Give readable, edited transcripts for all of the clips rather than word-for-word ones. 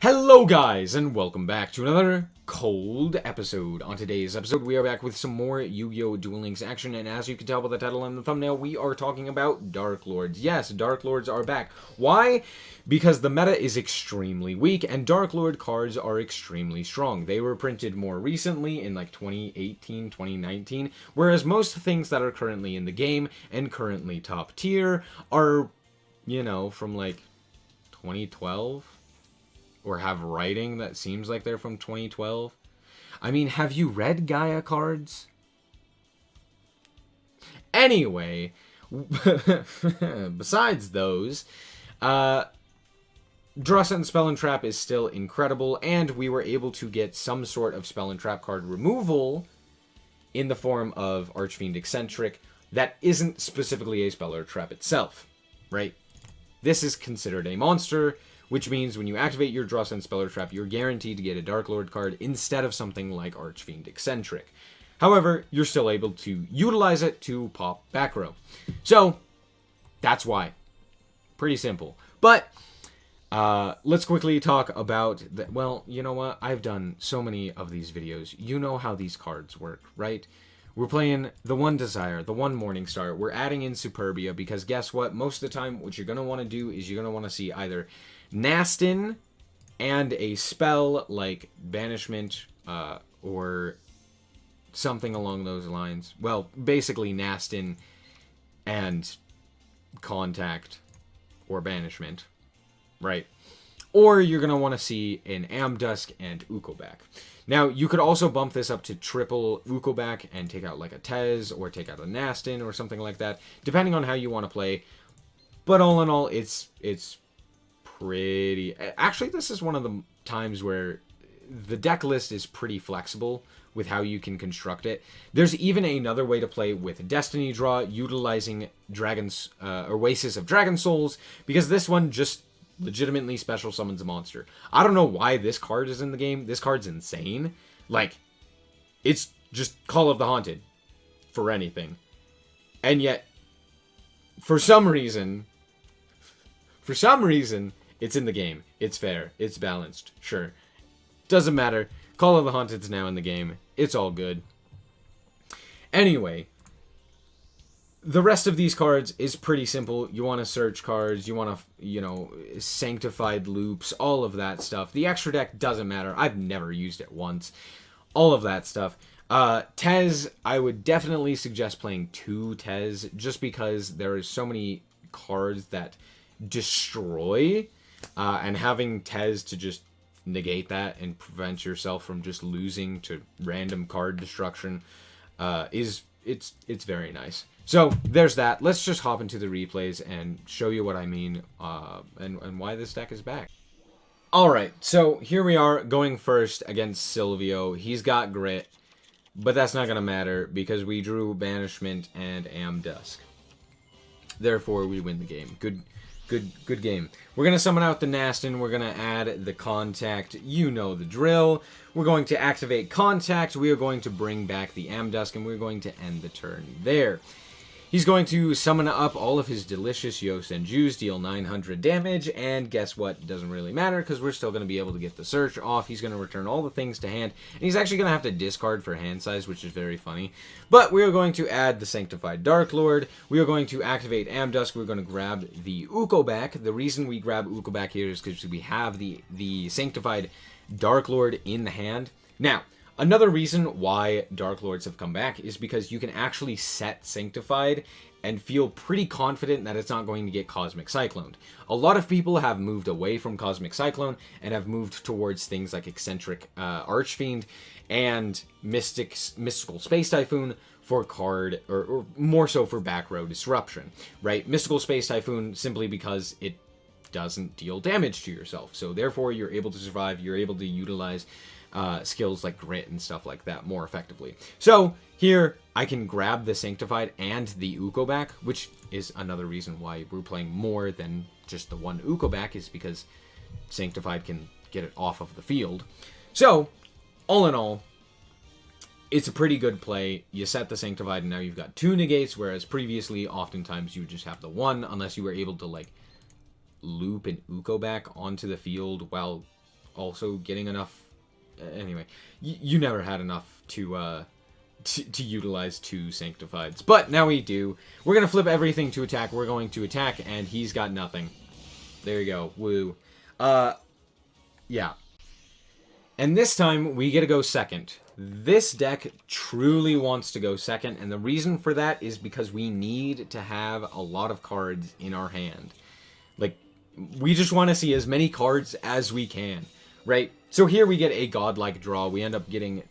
Hello guys, and welcome back to another cold episode. On today's episode, we are back with some more Yu-Gi-Oh! Duel Links action, and as you can tell by the title and the thumbnail, we are talking about Darklords. Yes, Darklords are back. Why? Because the meta is extremely weak, and Darklord cards are extremely strong. They were printed more recently in like 2018, 2019, whereas most things that are currently in the game and currently top tier are, you know, from like 2012? Or have writing that seems like they're from 2012. I mean, have you read Gaia cards? Anyway, besides those, Draw Set Spell and Trap is still incredible, and we were able to get some sort of Spell and Trap card removal in the form of Archfiend Eccentric that isn't specifically a Spell or Trap itself, right? This is considered a monster, which means when you activate your Draw Sense Spell or Trap, you're guaranteed to get a Darklord card instead of something like Archfiend Eccentric. However, you're still able to utilize it to pop back row. So, that's why. Pretty simple. But, let's quickly talk about, well, you know what? I've done so many of these videos. You know how these cards work, right? We're playing the one Desire, the one Morningstar. We're adding in Superbia because guess what? Most of the time, what you're going to want to do is you're going to want to see either Nastin and a spell like Banishment or something along those lines. Well, basically Nastin and Contact or Banishment, right? Or you're going to want to see an Amdusk and Ukobak. Now, you could also bump this up to triple Ukobak and take out like a Tez or take out a Nastin or something like that, depending on how you want to play. But all in all, it's pretty... Actually, this is one of the times where the deck list is pretty flexible with how you can construct it. There's even another way to play with Destiny Draw, utilizing Dragons or Oasis of Dragon Souls, because this one just legitimately special summons a monster. I don't know why this card is in the game. This card's insane. Like, it's just Call of the Haunted for anything. And yet, for some reason, it's in the game. It's fair. It's balanced. Sure. Doesn't matter. Call of the Haunted's now in the game. It's all good. Anyway, the rest of these cards is pretty simple. You want to search cards. You want to, you know, sanctified loops. All of that stuff. The extra deck doesn't matter. I've never used it once. All of that stuff. Tez, I would definitely suggest playing 2 Tez, just because there is so many cards that destroy, and having Tez to just negate that and prevent yourself from just losing to random card destruction it's very nice. So there's that. Let's just hop into the replays and show you what I mean and why this deck is back. Alright, so here we are going first against Silvio. He's got Grit, but that's not going to matter because we drew Banishment and Amdusk. Therefore, we win the game. Good game. We're going to summon out the Nastin. We're going to add the Contact. You know the drill. We're going to activate Contact. We are going to bring back the Amdusk, and we're going to end the turn there. He's going to summon up all of his delicious Yosenjus, deal 900 damage, and guess what? It doesn't really matter, because we're still going to be able to get the search off. He's going to return all the things to hand, and he's actually going to have to discard for hand size, which is very funny. But we are going to add the Sanctified Darklord. We are going to activate Amdusk. We're going to grab the Ukobak. The reason we grab Ukobak here is because we have the Sanctified Darklord in the hand. Now, another reason why Darklords have come back is because you can actually set Sanctified and feel pretty confident that it's not going to get Cosmic Cycloned. A lot of people have moved away from Cosmic Cyclone and have moved towards things like Eccentric Archfiend and Mystical Space Typhoon for card, or more so for back row disruption, right? Mystical Space Typhoon simply because it doesn't deal damage to yourself. So therefore, you're able to survive, you're able to utilize skills like Grit and stuff like that more effectively. So here, I can grab the Sanctified and the Ukobak, which is another reason why we're playing more than just the one Ukobak, is because Sanctified can get it off of the field. So, all in all, it's a pretty good play. You set the Sanctified, and now you've got 2 negates, whereas previously, oftentimes, you would just have the 1, unless you were able to, like, loop an Ukobak onto the field while also getting enough. Anyway, you never had enough to utilize 2 Sanctifieds. But now we do. We're going to flip everything to attack. We're going to attack, and he's got nothing. There you go. Woo. Yeah. And this time, we get to go second. This deck truly wants to go second, and the reason for that is because we need to have a lot of cards in our hand. Like, we just want to see as many cards as we can, right? So here we get a godlike draw. We end up getting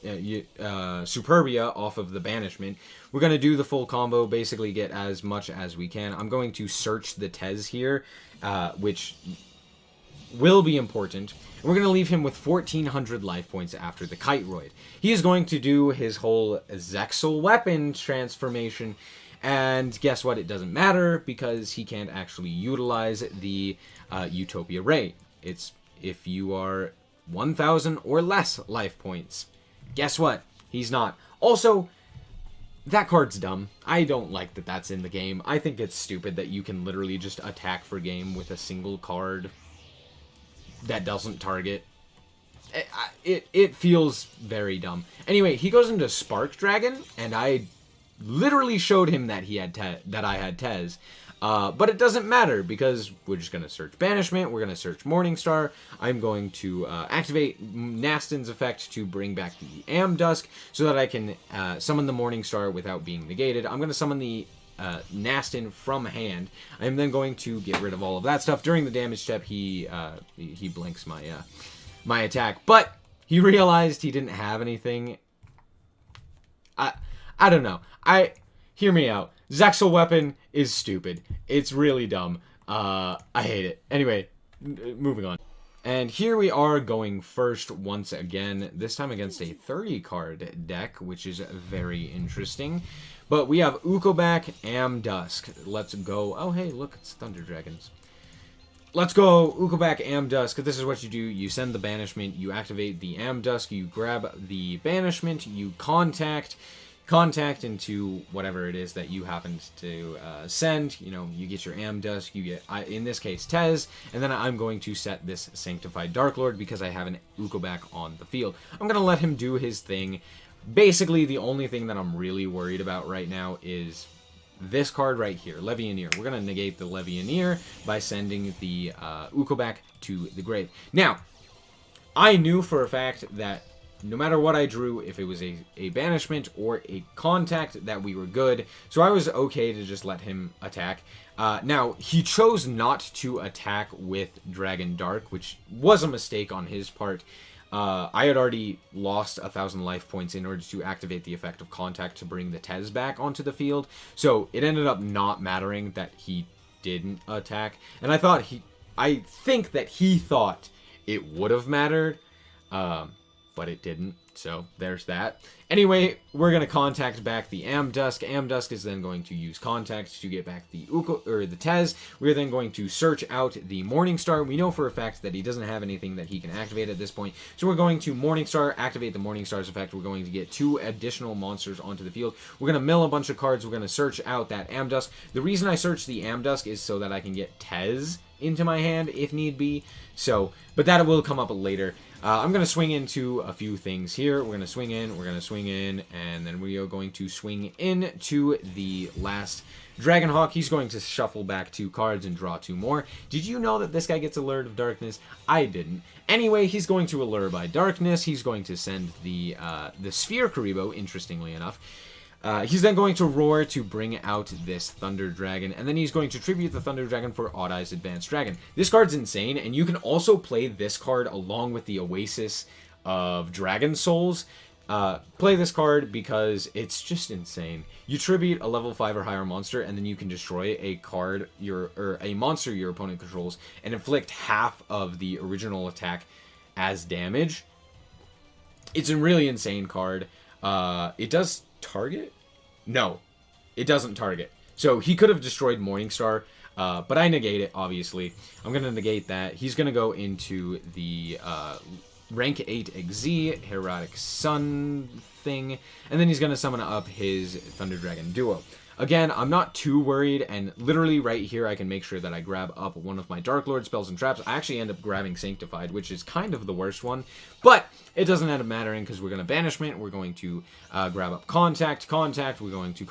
Superbia off of the banishment. We're going to do the full combo, basically get as much as we can. I'm going to search the Tez here, which will be important. And we're going to leave him with 1,400 life points after the Kiteroid. He is going to do his whole Zexal weapon transformation, and guess what? It doesn't matter, because he can't actually utilize the Utopia Ray. It's if you are 1,000 or less life points. Guess what? He's not. Also, that card's dumb. I don't like that that's in the game. I think it's stupid that you can literally just attack for game with a single card that doesn't target. It feels very dumb. Anyway, he goes into Spark Dragon, and I literally showed him that he had that I had Tez. But it doesn't matter, because we're just going to search Banishment, we're going to search Morningstar, I'm going to activate Nastin's effect to bring back the Amdusk, so that I can summon the Morningstar without being negated. I'm going to summon the Nastin from hand. I'm then going to get rid of all of that stuff. During the damage step, he blinks my, my attack, but he realized he didn't have anything. I don't know. Hear me out. Zexal weapon is stupid. It's really dumb. I hate it. Anyway, moving on. And here we are going first once again, this time against a 30-card deck, which is very interesting. But we have Ukobak, Amdusk. Let's go. Oh, hey, look, it's Thunder Dragons. Let's go, Ukobak, Amdusk. This is what you do. You send the Banishment, you activate the Amdusk, you grab the Banishment, you contact into whatever it is that you happened to send. You know, you get your Amdusk, you get, in this case, Tez, and then I'm going to set this Sanctified Darklord because I have an Ukobak on the field. I'm going to let him do his thing. Basically, the only thing that I'm really worried about right now is this card right here, Levianeer. We're going to negate the Levianeer by sending the Ukobak to the grave. Now, I knew for a fact that no matter what I drew, if it was a banishment or a contact, that we were good. So I was okay to just let him attack. Now, he chose not to attack with Dragon Dark, which was a mistake on his part. I had already lost 1,000 life points in order to activate the effect of contact to bring the Tez back onto the field. So it ended up not mattering that he didn't attack. And I think that he thought it would have mattered. But it didn't, so there's that. Anyway, we're going to contact back the Amdusk. Amdusk is then going to use contact to get back the the Tez. We're then going to search out the Morningstar. We know for a fact that he doesn't have anything that he can activate at this point, so we're going to Morningstar, activate the Morningstar's effect. We're going to get 2 additional monsters onto the field. We're going to mill a bunch of cards. We're going to search out that Amdusk. The reason I search the Amdusk is so that I can get Tez into my hand if need be. So, but that will come up later. I'm going to swing into a few things here. We're going to swing in, and then we are going to swing into the last Dragonhawk. He's going to shuffle back 2 cards and draw 2 more. Did you know that this guy gets Allured of Darkness? I didn't. Anyway, he's going to Allure by Darkness. He's going to send the Sphere Karibo, interestingly enough. He's then going to Roar to bring out this Thunder Dragon, and then he's going to tribute the Thunder Dragon for Odd Eyes Advanced Dragon. This card's insane, and you can also play this card along with the Oasis of Dragon Souls. Play this card because it's just insane. You tribute a level 5 or higher monster, and then you can destroy a card or a monster your opponent controls and inflict half of the original attack as damage. It's a really insane card. It does target? No, it doesn't target. So he could have destroyed Morningstar, but I negate it, obviously. I'm going to negate that. He's going to go into the rank 8 XZ, Heroic Sun thing, and then he's going to summon up his Thunder Dragon Duo. Again, I'm not too worried, and literally right here I can make sure that I grab up one of my Darklord spells and traps. I actually end up grabbing Sanctified, which is kind of the worst one, but it doesn't end up mattering because we're going to Banishment, we're going to grab up Contact, we're going to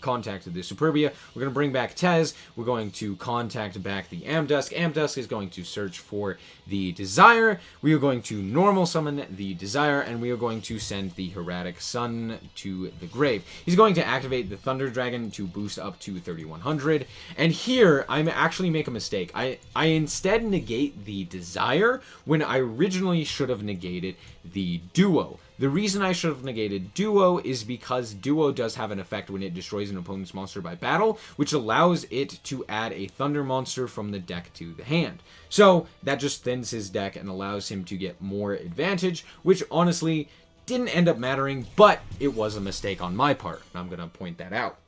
contact the Superbia, we're going to bring back Tez, we're going to contact back the Amdusk. Amdusk is going to search for the Desire, we are going to normal summon the Desire, and we are going to send the Hieratic Sun to the grave. He's going to activate the Thunder Dragon to boost up to 3100, and here I actually make a mistake. I instead negate the Desire when I originally should have negated the Duo. The reason I should have negated Duo is because Duo does have an effect when it destroys an opponent's monster by battle, which allows it to add a Thunder monster from the deck to the hand. So that just thins his deck and allows him to get more advantage, which honestly didn't end up mattering, but it was a mistake on my part, and I'm going to point that out.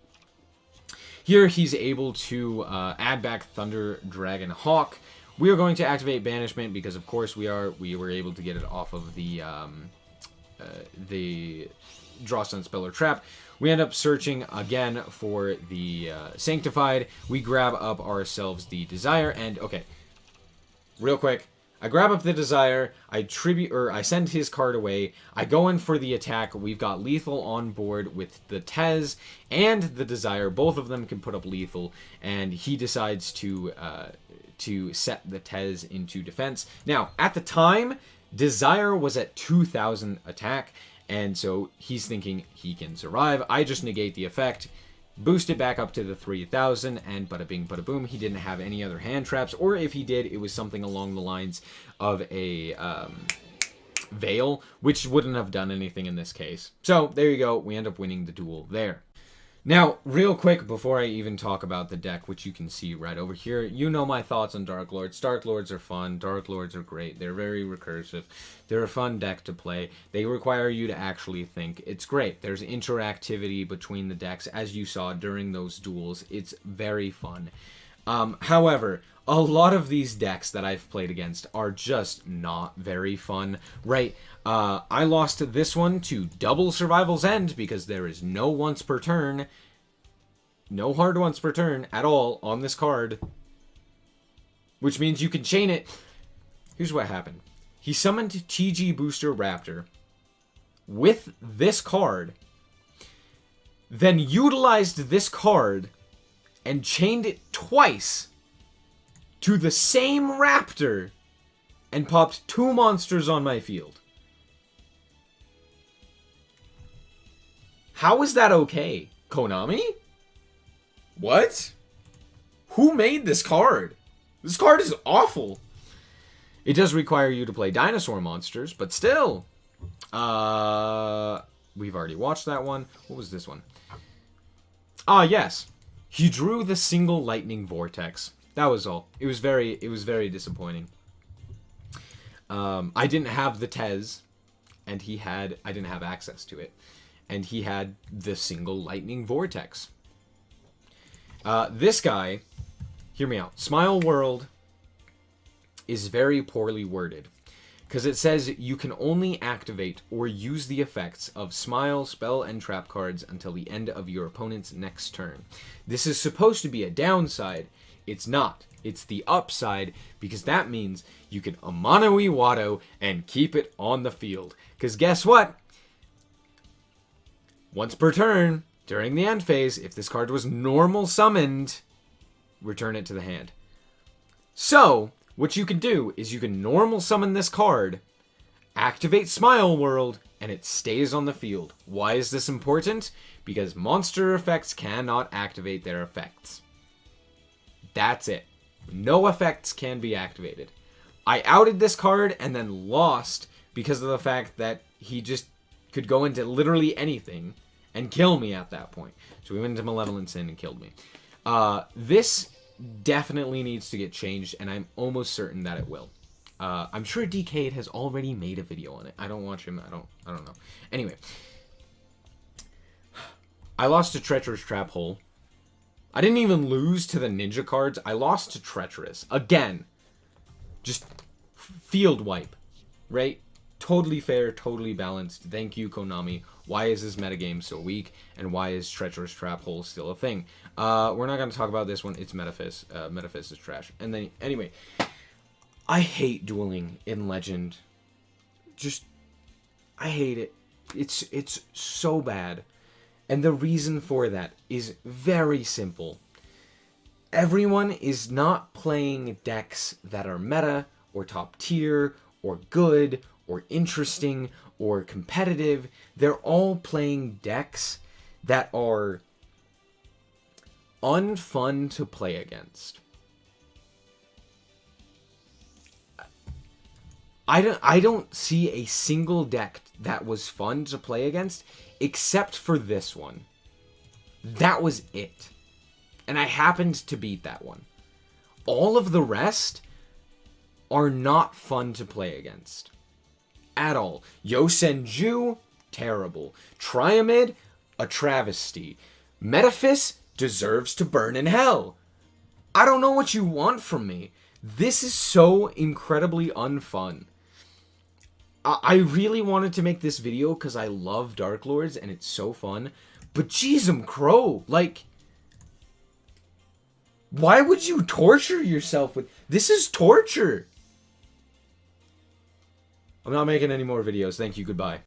Here he's able to add back Thunder Dragon Hawk. We are going to activate Banishment because, of course, we were able to get it off of the Draw Stun Spell or Trap. We end up searching again for the Sanctified. We grab up ourselves the Desire, and okay, real quick, I grab up the Desire, I send his card away, I go in for the attack. We've got lethal on board with the Tez and the Desire. Both of them can put up lethal, and he decides to set the Tez into defense. Now, at the time, Desire was at 2000 attack, and so he's thinking he can survive. I just negate the effect, boost it back up to the 3000, and bada bing, bada boom. He didn't have any other hand traps, or if he did, it was something along the lines of a Veil, which wouldn't have done anything in this case. So there you go. We end up winning the duel there. Now, real quick, before I even talk about the deck, which you can see right over here, you know my thoughts on Darklords. Darklords are fun. Darklords are great. They're very recursive. They're a fun deck to play. They require you to actually think. It's great. There's interactivity between the decks, as you saw during those duels. It's very fun. However, a lot of these decks that I've played against are just not very fun, right? I lost this one to double Survival's End because there is no once per turn, no hard once per turn at all on this card, which means you can chain it. Here's what happened. He summoned TG Booster Raptor with this card, then utilized this card and chained it twice to the same Raptor and popped 2 monsters on my field. How is that okay? Konami? What? Who made this card? This card is awful. It does require you to play dinosaur monsters, but still. We've already watched that one. What was this one? Ah, yes. He drew the single lightning vortex. That was all. It was very disappointing. I didn't have the Tez, and I didn't have access to it. And he had the single lightning vortex. This guy, hear me out. Smile World is very poorly worded, because it says you can only activate or use the effects of Smile, spell, and trap cards until the end of your opponent's next turn. This is supposed to be a downside. It's not. It's the upside, because that means you can Amano Iwado and keep it on the field. Because guess what? Once per turn, during the end phase, if this card was normal summoned, return it to the hand. So, what you can do is you can normal summon this card, activate Smile World, and it stays on the field. Why is this important? Because monster effects cannot activate their effects. That's it. No effects can be activated. I outed this card and then lost because of the fact that he just could go into literally anything and kill me at that point. So he went into Malevolent Sin and killed me. This definitely needs to get changed, and I'm almost certain that it will. I'm sure DK has already made a video on it. I don't watch him. I don't know. Anyway, I lost to Treacherous Trap Hole. I didn't even lose to the ninja cards. I lost to Treacherous. Again, just field wipe, right? Totally fair, totally balanced. Thank you, Konami. Why is this metagame so weak? And why is Treacherous Trap Hole still a thing? We're not going to talk about this one. It's Metaphys. Metaphys is trash. And then, anyway, I hate dueling in Legend. Just, I hate it. It's so bad. And the reason for that is very simple. Everyone is not playing decks that are meta, or top tier, or good, or interesting, or competitive. They're all playing decks that are unfun to play against. I don't see a single deck that was fun to play against, except for this one. That was it. And I happened to beat that one. All of the rest are not fun to play against. At all. Yosenju, terrible. Triamid, a travesty. Metaphys deserves to burn in hell. I don't know what you want from me. This is so incredibly unfun. I really wanted to make this video because I love Darklords and it's so fun. But jeezum crow, like, why would you torture yourself with... This is torture. I'm not making any more videos. Thank you. Goodbye.